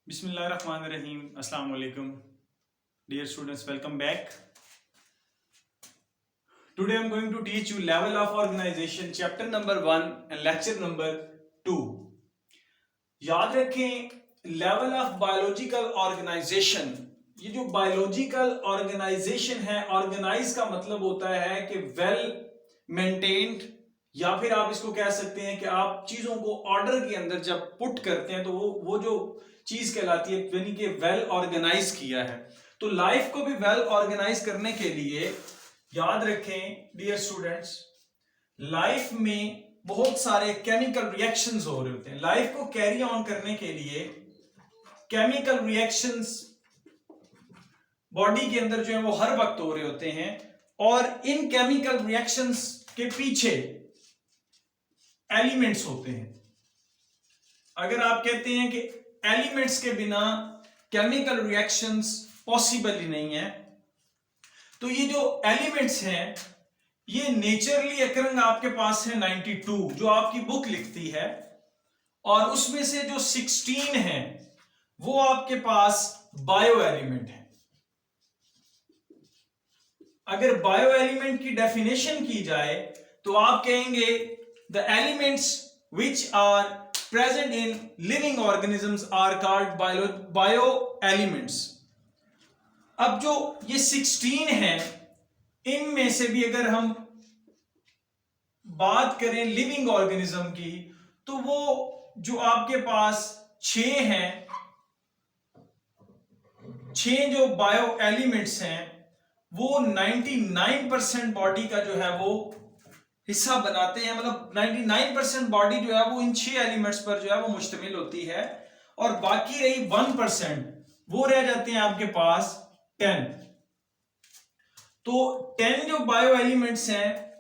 Bismillahirrahmanirrahim. Assalamu alaikum. Dear students, welcome back. Today I am going to teach you level of organization, chapter number 1 and lecture number 2. याद रखें level of biological organization. ये जो biological organization है, organize का मतलब होता है कि well maintained, या फिर आप इसको कह सकते हैं कि आप चीजों को ऑर्डर के अंदर जब पुट करते हैं तो वो जो चीज कहलाती है यानी कि वेल ऑर्गेनाइज किया है। तो लाइफ को भी वेल ऑर्गेनाइज करने के लिए याद रखें डियर स्टूडेंट्स, लाइफ में बहुत सारे केमिकल रिएक्शंस हो रहे होते हैं। लाइफ को कैरी ऑन करने के लिए केमिकल रिएक्शंस बॉडी के अंदर जो है वो हर वक्त हो रहे होते हैं, और इन केमिकल रिएक्शंस के पीछे एलिमेंट्स होते हैं। अगर आप कहते हैं कि एलिमेंट्स के बिना केमिकल रिएक्शंस पॉसिबल ही नहीं है, तो ये जो एलिमेंट्स हैं ये नेचुरली अकरिंग आपके पास है 92 जो आपकी बुक लिखती है, और उसमें से जो 16 है वो आपके पास बायो एलिमेंट है। अगर बायो एलिमेंट की डेफिनेशन की जाए तो आप कहेंगे the elements which are present in living organisms are called bio elements. अब जो ये 16 है, इनमें से भी अगर हम बात करें लिविंग ऑर्गेनिज्म की तो वो जो आपके पास 6 हैं, 6 जो बायो एलिमेंट्स हैं वो 99% बॉडी का जो है वो हिस्सा बनाते हैं। मतलब 99% बॉडी जो है वो इन 6 एलिमेंट्स पर जो है वो मुश्तमिल होती है, और बाकी रही 1% वो रह जाते हैं आपके पास 10। तो 10 जो बायो एलिमेंट्स हैं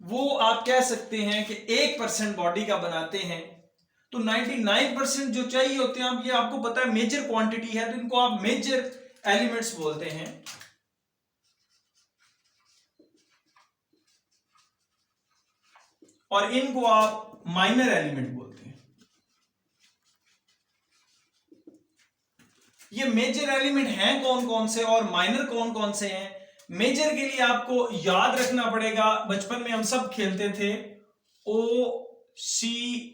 वो आप कह सकते हैं कि 1% बॉडी का बनाते हैं। तो 99% जो चाहिए होते हैं, आप ये आपको पता है मेजर क्वांटिटी है, तो इनको आप मेजर एलिमेंट्स बोलते हैं। और इनको आप माइनर एलिमेंट बोलते हैं। ये मेजर एलिमेंट हैं कौन कौन से और माइनर कौन कौन से हैं? मेजर के लिए आपको याद रखना पड़ेगा, बचपन में हम सब खेलते थे OCH,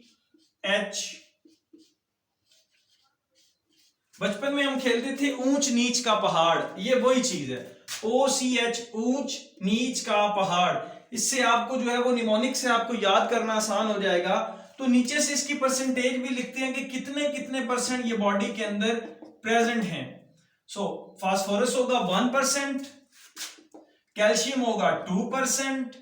बचपन में हम खेलते थे ऊंच नीच का पहाड़, ये वही चीज है OCH, ऊंच नीच का पहाड़। इससे आपको जो है वो निमोनिक से आपको याद करना आसान हो जाएगा। तो नीचे से इसकी परसेंटेज भी लिखते हैं कि कितने कितने परसेंट ये बॉडी के अंदर प्रेजेंट हैं। सो फास्फोरस होगा 1%, कैल्शियम होगा 2%,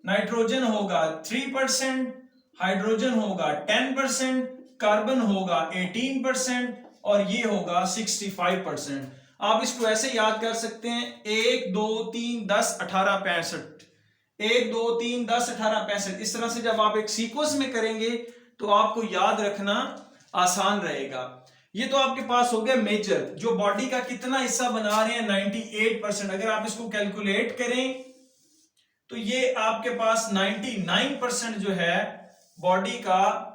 नाइट्रोजन होगा 3%, हाइड्रोजन होगा 10%, कार्बन होगा 18% और ये होगा 65%। आप इसको ऐसे याद कर सकते हैं 1 2 3 10 18 65, 1 2 3 10 18 65। इस तरह से जब आप एक सीक्वेंस में करेंगे तो आपको याद रखना आसान रहेगा। ये तो आपके पास हो गया मेजर, जो बॉडी का कितना हिस्सा बना रहे हैं 98%। अगर आप इसको कैलकुलेट करें तो ये आपके पास 99% जो है बॉडी का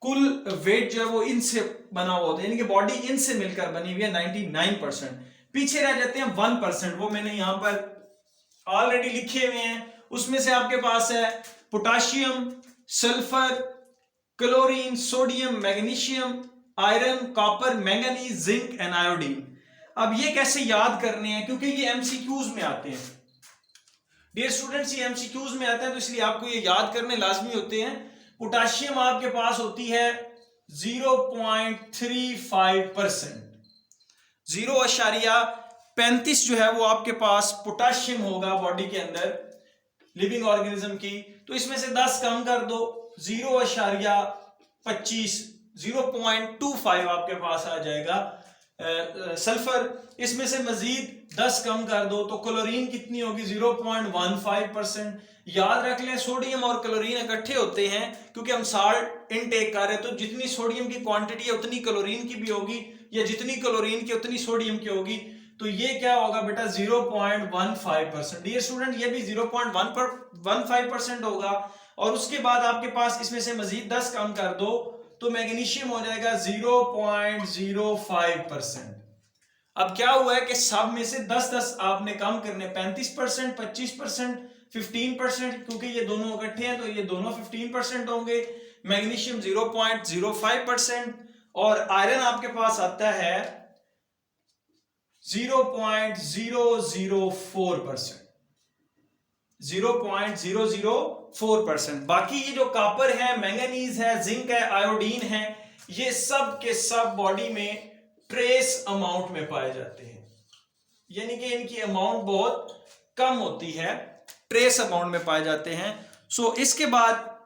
कुल वेट जो है वो इनसे बना हुआ होता है, यानी कि बॉडी इनसे मिलकर बनी हुई है 99%। पीछे रह जाते हैं 1%, वो मैंने यहां पर ऑलरेडी लिखे हुए हैं। उसमें से आपके पास है potassium, sulphur, chlorine, sodium, magnesium, iron, copper, manganese, zinc and iodine. अब ये कैसे याद करने हैं, क्योंकि ये एमसीक्यूज में आते हैं डियर स्टूडेंट्स, ये एमसीक्यूज में आते हैं तो इसलिए आपको ये याद करने लाजमी होते हैं। पोटाशियम आपके पास होती है 0.35%, 0.35 जो है वो आपके पास पोटाशियम होगा बॉडी के अंदर लिविंग ऑर्गेनिज्म की। तो इसमें से 10 कम कर दो, 0.25, 0.25 आपके पास आ जाएगा। सल्फर, इसमें से मजीद 10 कम कर दो तो क्लोरीन कितनी होगी 0.15%। याद रख लें सोडियम और क्लोरीन इकट्ठे होते हैं क्योंकि हम साल्ट इनटेक कर रहे हैं, तो जितनी सोडियम की क्वांटिटी है उतनी क्लोरीन की भी होगी, या जितनी क्लोरीन की उतनी सोडियम की होगी। तो ये क्या होगा बेटा 0.15%। डियर स्टूडेंट, ये भी 0.15% होगा। और उसके बाद आपके पास इसमें से मजीद 10 कम कर दो तो मैग्नीशियम हो जाएगा 0.05%। अब क्या हुआ है कि सब में से 10-10 आपने कम करने, 35%, 25%, 15%, क्योंकि ये दोनों इकट्ठे हैं तो ये दोनों 15% होंगे। मैग्नीशियम 0.05% और आयरन आपके पास आता है 0.004%। 0.004%। बाकी ये जो कॉपर है, मैंगनीज है, जिंक है, आयोडीन है, ये सब के सब बॉडी में ट्रेस अमाउंट में पाए जाते हैं, यानी कि इनकी अमाउंट बहुत कम होती है, ट्रेस अमाउंट में पाए जाते हैं। सो इसके बाद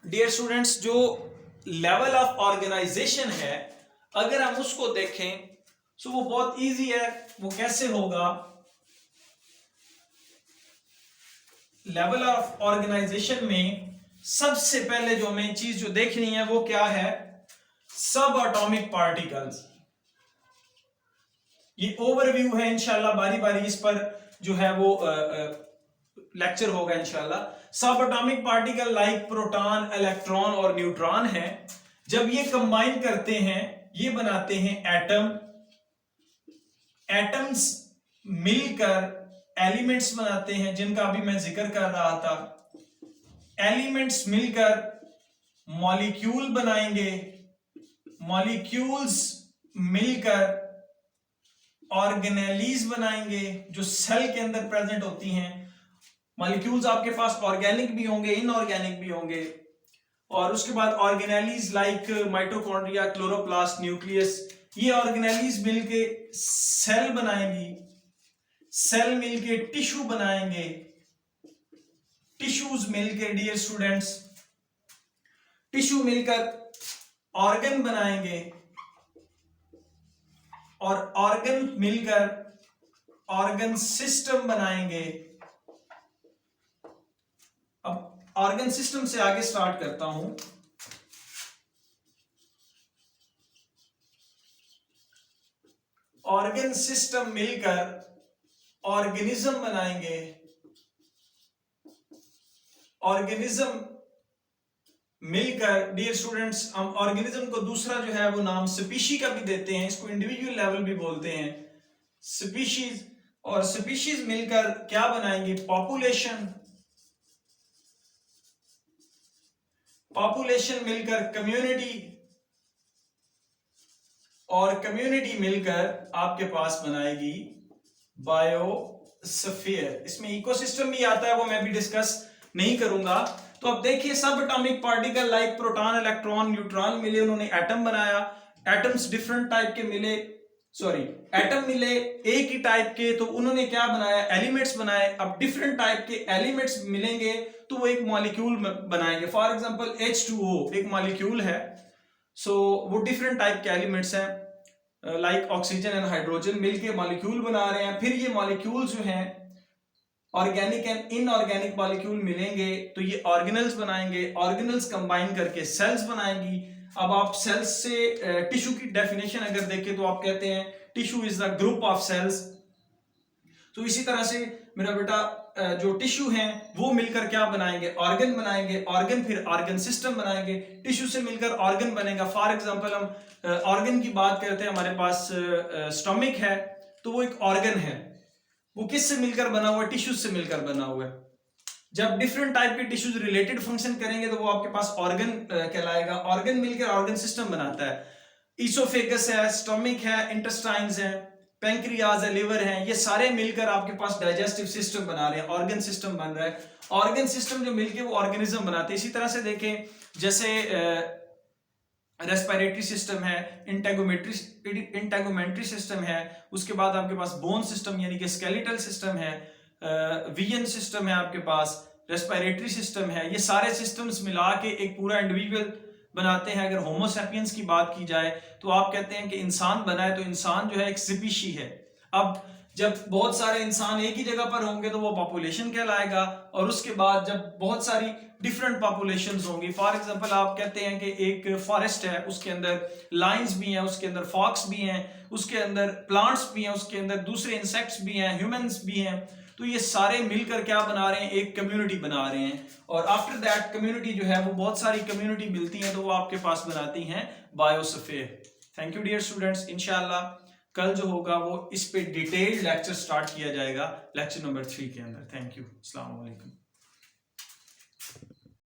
डियर स्टूडेंट्स, जो लेवल ऑफ ऑर्गेनाइजेशन है अगर हम उसको देखें सो वो बहुत इजी है। वो कैसे होगा? लेवल ऑफ ऑर्गेनाइजेशन में सबसे पहले जो हमें चीज जो देखनी है वो क्या है? सब एटॉमिक पार्टिकल्स। ये ओवरव्यू है, इंशाल्लाह बारी बारी इस पर जो है वो लेक्चर होगा इंशाल्लाह। सब atomic particle like proton, electron और न्यूट्रॉन है, जब ये कंबाइन करते हैं ये बनाते हैं एटम। एटम्स मिलकर एलिमेंट्स बनाते हैं, जिनका अभी मैं जिक्र कर रहा था। एलिमेंट्स मिलकर मॉलिक्यूल बनाएंगे, मॉलिक्यूल्स मिलकर ऑर्गेनेलीज बनाएंगे जो सेल के अंदर प्रेजेंट होती हैं। मॉलिक्यूल्स आपके पास ऑर्गेनिक भी होंगे, इनऑर्गेनिक भी होंगे। और उसके बाद organelles like mitochondria, chloroplast, nucleus, ये ऑर्गेनेलीज मिलके सेल बनाएंगी, सेल मिलके टिश्यू बनाएंगे, टिश्यूज मिलके डियर स्टूडेंट्स, टिश्यू मिलकर ऑर्गन बनाएंगे और ऑर्गन मिलकर ऑर्गन सिस्टम बनाएंगे। अब ऑर्गन सिस्टम से आगे स्टार्ट करता हूं। ऑर्गन सिस्टम मिलकर ऑर्गेनिज्म बनाएंगे, ऑर्गेनिज्म मिलकर डियर स्टूडेंट्स हम ऑर्गेनिज्म को दूसरा जो है वो नाम स्पीशी का भी देते हैं, इसको इंडिविजुअल लेवल भी बोलते हैं, स्पीशीज। और स्पीशीज मिलकर क्या बनाएंगे? पॉपुलेशन। पॉपुलेशन मिलकर कम्युनिटी और कम्युनिटी मिलकर आपके पास बनाएगी बायोस्फीयर। इसमें इकोसिस्टम भी आता है, वो मैं भी डिस्कस नहीं करूंगा। तो अब देखिए, सब atomic particle like proton, electron, neutron मिले, उन्होंने एटम बनाया। एटम्स डिफरेंट टाइप के मिले, एटम मिले एक ही टाइप के, तो उन्होंने क्या बनाया? एलिमेंट्स बनाए। अब डिफरेंट टाइप के एलिमेंट्स मिलेंगे तो वो एक मॉलिक्यूल बनाएंगे। फॉर एग्जांपल H2O एक मॉलिक्यूल है। वो डिफरेंट टाइप के एलिमेंट्स हैं लाइक ऑक्सीजन एंड हाइड्रोजन मिलके मॉलिक्यूल बना रहे हैं। फिर ये मॉलिक्यूल जो हैं ऑर्गेनिक एंड इनऑर्गेनिक मॉलिक्यूल मिलेंगे तो ये ऑर्गेनल्स बनाएंगे। ऑर्गेनल्स कंबाइन करके सेल्स बनाएंगी। अब आप सेल्स से टिश्यू की डेफिनेशन अगर देखें तो आप कहते हैं tissue is the group of cells. तो इसी तरह से मेरा बेटा जो टिश्यू हैं वो मिलकर क्या बनाएंगे? ऑर्गन बनाएंगे। ऑर्गन फिर ऑर्गन सिस्टम बनाएंगे। टिश्यू से मिलकर ऑर्गन बनेगा। फॉर एग्जांपल हम ऑर्गन की बात करते हैं, हमारे पास स्टमक है तो वो एक ऑर्गन है। वो किससे मिलकर बना हुआ है? टिश्यूज से मिलकर बना हुआ है। जब डिफरेंट टाइप के टिश्यूज रिलेटेड फंक्शन करेंगे तो वो आपके पास ऑर्गन कहलाएगा। ऑर्गन मिलकर ऑर्गन सिस्टम बनाता है। ईसोफेगस है, स्टमक है, इंटेस्टाइन्स है, पैंक्रियाज है, लिवर है, ये सारे मिलकर आपके पास डाइजेस्टिव सिस्टम बना रहे हैं, ऑर्गन सिस्टम बन रहा है। ऑर्गन सिस्टम जो मिलकर वो ऑर्गेनिज्म बनाते हैं। इसी तरह से देखें, जैसे रेस्पिरेटरी सिस्टम है, इंटेगुमेंट्री सिस्टम है, उसके बाद आपके पास बोन सिस्टम यानी कि स्केलेटल सिस्टम है, विजन सिस्टम है, आपके पास रेस्पिरेटरी सिस्टम है। ये सारे सिस्टम्स मिला के एक पूरा इंडिविजुअल बनाते हैं। अगर होमो सैपियंस की बात की जाए तो आप कहते हैं कि इंसान बना है, तो इंसान जो है एक स्पीशी है। अब जब बहुत सारे इंसान एक ही जगह पर होंगे तो वो पॉपुलेशन कहलाएगा। और उसके बाद जब बहुत सारी डिफरेंट पॉपुलेशंस होंगी, फॉर एग्जांपल आप कहते हैं कि एक फॉरेस्ट है, उसके अंदर लायंस भी हैं, उसके अंदर फॉक्स भी हैं, उसके अंदर प्लांट्स भी हैं, उसके अंदर दूसरे इंसेक्ट्स भी हैं, ह्यूमंस भी हैं। तो ये सारे मिलकर क्या बना रहे हैं, एक कम्युनिटी बना रहे हैं। और आफ्टर दैट कम्युनिटी जो है वो बहुत सारी कम्युनिटी मिलती हैं तो वो आपके पास बनाती हैं biosphere. Thank you dear students. इंशाल्लाह कल जो होगा वो इस पे डिटेल्ड लेक्चर स्टार्ट किया जाएगा, लेक्चर नंबर 3 के अंदर। थैंक यू, अस्सलाम वालेकुम।